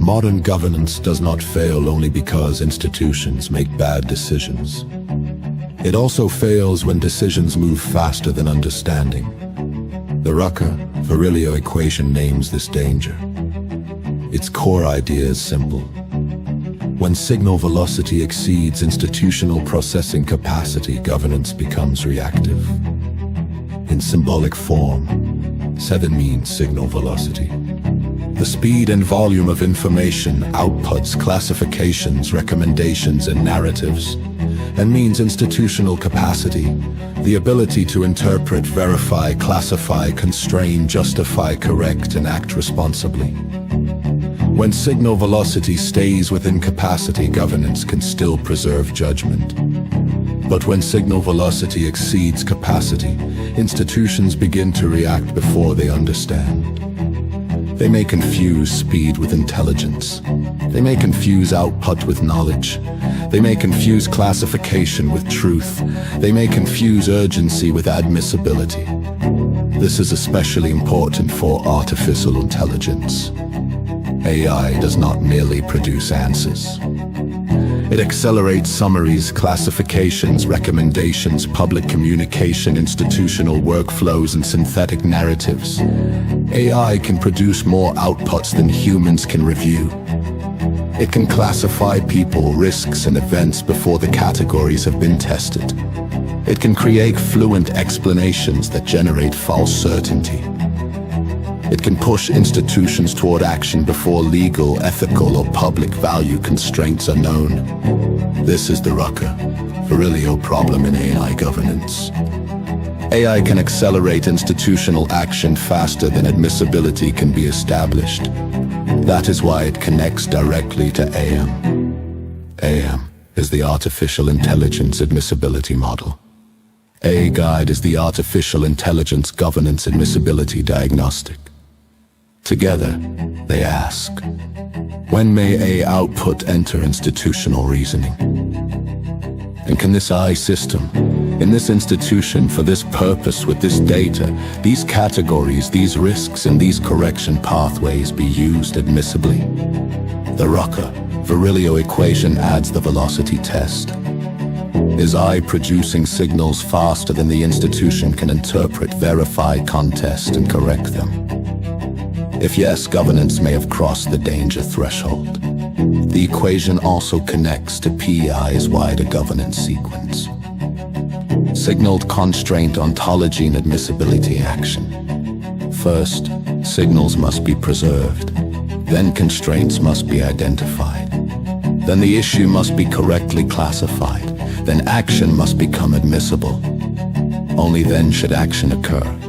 Modern governance does not fail only because institutions make bad decisions. It also fails when decisions move faster than understanding. The Reucker-Virilio equation names this danger. Its core idea is simple. When signal velocity exceeds institutional processing capacity, governance becomes reactive. In symbolic form, 7 means signal velocity. The speed and volume of information, outputs, classifications, recommendations, and narratives, and means institutional capacity, the ability to interpret, verify, classify, constrain, justify, correct, and act responsibly. When signal velocity stays within capacity, governance can still preserve judgment. But when signal velocity exceeds capacity, institutions begin to react before they understand. They may confuse speed with intelligence. They may confuse output with knowledge. They may confuse classification with truth. They may confuse urgency with admissibility. This is especially important for artificial intelligence. AI does not merely produce answers. It accelerates summaries, classifications, recommendations, public communication, institutional workflows, and synthetic narratives. AI can produce more outputs than humans can review. It can classify people, risks, and events before the categories have been tested. It can create fluent explanations that generate false certainty. It can push institutions toward action before legal, ethical, or public value constraints are known. This is the Reucker-Virilio problem in AI governance. AI can accelerate institutional action faster than admissibility can be established. That is why it connects directly to AIAM. AIAM is the Artificial Intelligence Admissibility Model. AIGAD is the Artificial Intelligence Governance Admissibility Diagnostic. Together, they ask, when may AI output enter institutional reasoning? And can this AI system, in this institution, for this purpose, with this data, these categories, these risks, and these correction pathways be used admissibly? The Reucker-Virilio equation adds the velocity test. Is AI producing signals faster than the institution can interpret, verify, contest, and correct them? If yes, governance may have crossed the danger threshold. The equation also connects to PII's wider governance sequence. Signaled constraint, ontology, and admissibility action. First, signals must be preserved. Then constraints must be identified. Then the issue must be correctly classified. Then action must become admissible. Only then should action occur.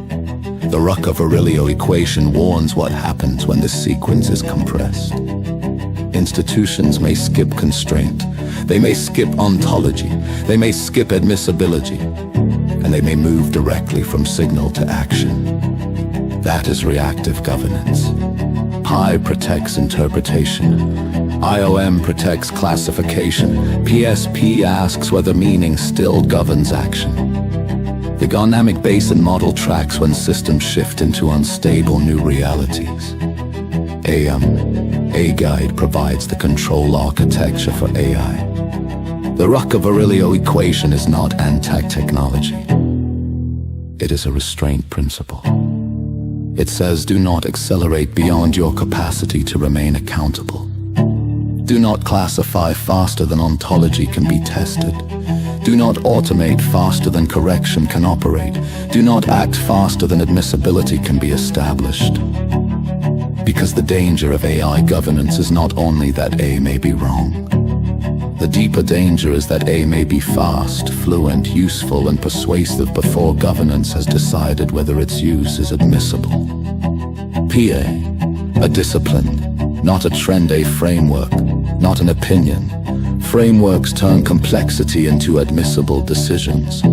The Reucker-Virilio equation warns what happens when this sequence is compressed. Institutions may skip constraint, they may skip ontology, they may skip admissibility, and they may move directly from signal to action. That is reactive governance. PII protects interpretation. IOM protects classification. PSP asks whether meaning still governs action. The dynamic Bayesian model tracks when systems shift into unstable new realities. AIGAD provides the control architecture for AI. The Reucker-Virilio equation is not anti-technology. It is a restraint principle. It says, do not accelerate beyond your capacity to remain accountable. Do not classify faster than ontology can be tested. Do not automate faster than correction can operate. Do not act faster than admissibility can be established. Because the danger of AI governance is not only that A may be wrong. The deeper danger is that A may be fast, fluent, useful, and persuasive before governance has decided whether its use is admissible. PA, a discipline, not a trend, a framework, not an opinion. Frameworks turn complexity into admissible decisions.